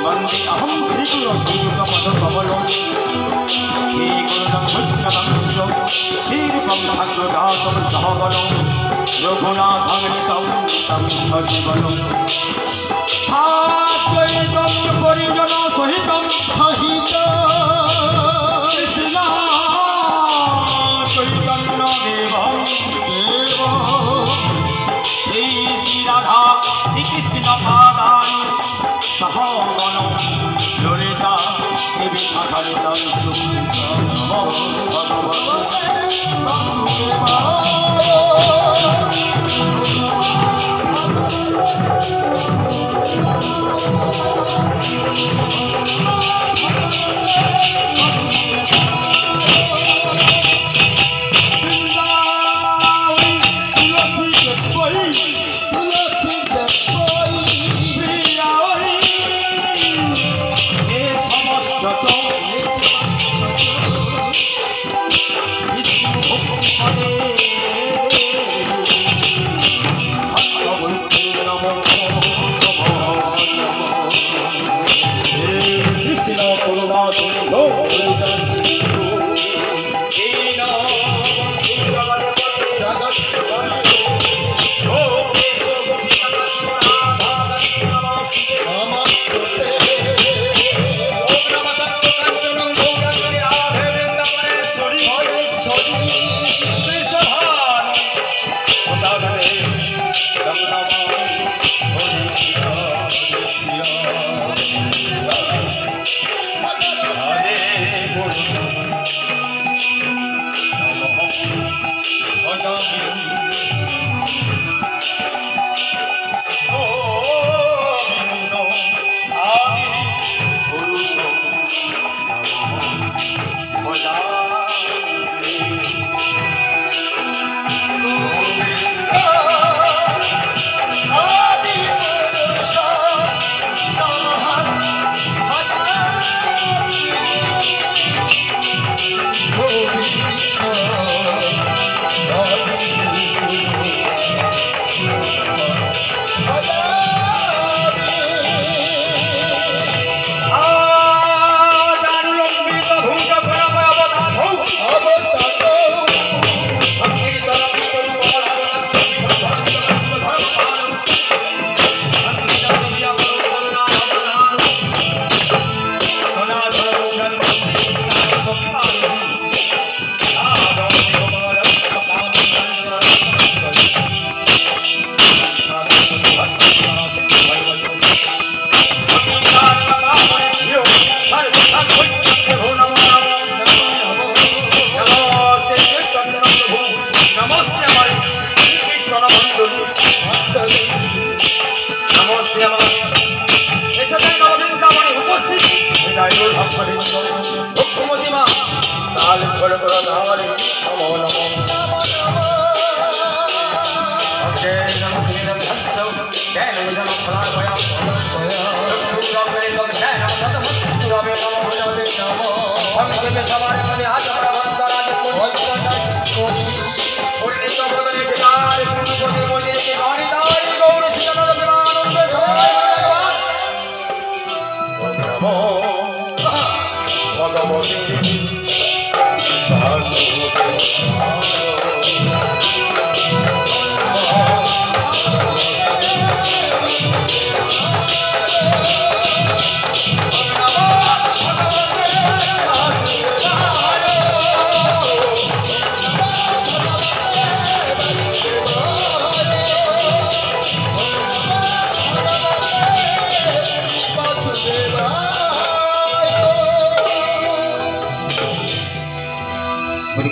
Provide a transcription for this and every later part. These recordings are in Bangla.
वंदे अहम श्रीगुरुकमलकमलं श्रीगुरुं वैष्णवं श्रीरूपं भद्रदासं सहगणं रघुनाथं तं सजीवनं साद्वैतं परिजन सहितं कृष्ण चैतन्य देवं श्री राधा श्री कृष्ण पादानि सहगणं ललिता देवी सहारितं नमो भगवते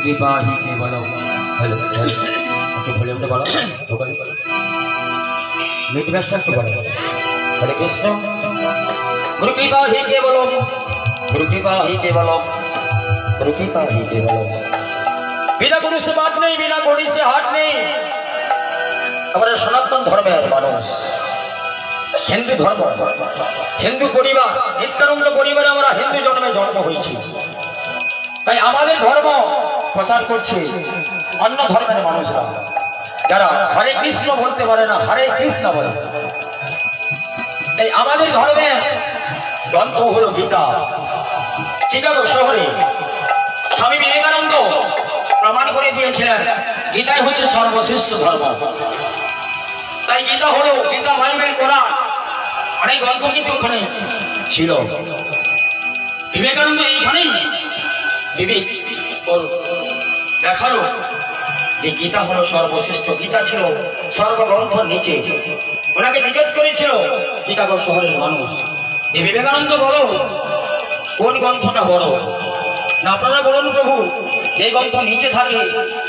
कृपा ही केवल हेलो भलिउमটা বলো দোকানে বলো মিট ব্যাসটা কি বলো হরে কৃষ্ণ गुरु कृपा ही केवलम, गुरु कृपा ही केवलम, गुरु कृपा ही केवलम। बिना गुरु से बात नहीं, बिना गुरु से हाथ नहीं। हमारे सनातन धर्मेर मानुष हिंदू धर्म, हिंदू परिवार, नित्यानंद परिवारे আমরা হিন্দু জন্মে জন্ম হয়েছি, তাই আমাদের ধর্ম প্রচার করছে অন্য ধর্মের মানুষরা, যারা হরে কৃষ্ণ বলতে পারে না, হরে কৃষ্ণ বলে। তাই আমাদের ধর্মের গ্রন্থ হলো গীতা। চিকাগো শহরে স্বামী বিবেকানন্দ প্রমাণ করে দিয়েছিলেন গীতাই হচ্ছে সর্বশ্রেষ্ঠ ধর্ম। তাই গীতা হলো, গীতা বাইবেল কোরআন অনেক গ্রন্থ কিন্তু ওখানে ছিল। বিবেকানন্দ এইখানেই বিবেক দেখালো যে গীতা হলো সর্বশ্রেষ্ঠ। গীতা ছিল সর্বগ্রন্থ নিচে। ওনাকে জিজ্ঞেস করেছিল চিকাগো শহরের মানুষ, যে বিবেকানন্দ বলো কোন গ্রন্থটা বড়? না আপনারা বলুন প্রভু, যে গ্রন্থ নিচে থাকে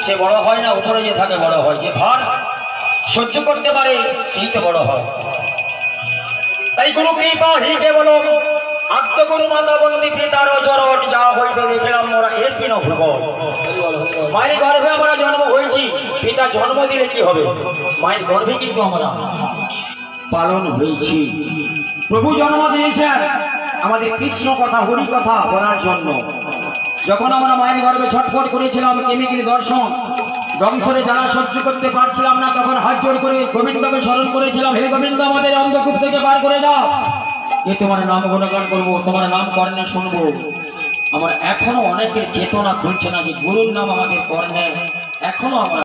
সে বড় হয় না, উপরে যে থাকে বড় হয়। যে ভার সহ্য করতে পারে সেই তো বড় হয়। তাই গুরু কৃপা হি কেবলম, আত্মগুরু মাতা বন্দী পিতার চরণ, যা হইতে দেখলাম মোরা এর কি না ভূগোল। মায়ের গর্ভে আমরা জন্ম হয়েছি, পিতা জন্ম দিলে কি হবে? মায়ের গর্ভে কিন্তু আমরা পালন হয়েছি। প্রভু জন্ম দিয়েছেন আমাদের কৃষ্ণ কথা, হরি কথা বলার জন্য। যখন আমরা মায়ের গর্ভে ছটফট করেছিলাম, কেমিকেল দর্শন ধ্বংসরে যারা সহ্য করতে পারছিলাম না, তখন হাত জোড় করে গোবিন্দকে স্মরণ করেছিলাম, হে গোবিন্দ আমাদের অন্ধকূপ থেকে পার করে দাও, এ তোমার নাম গুণগান করবো, তোমার নাম কর্ণে শুনবো। আমার এখনো অনেকের চেতনা খুলছে না যে গুরুর নাম আমাদের কর্ণে এখনো আমরা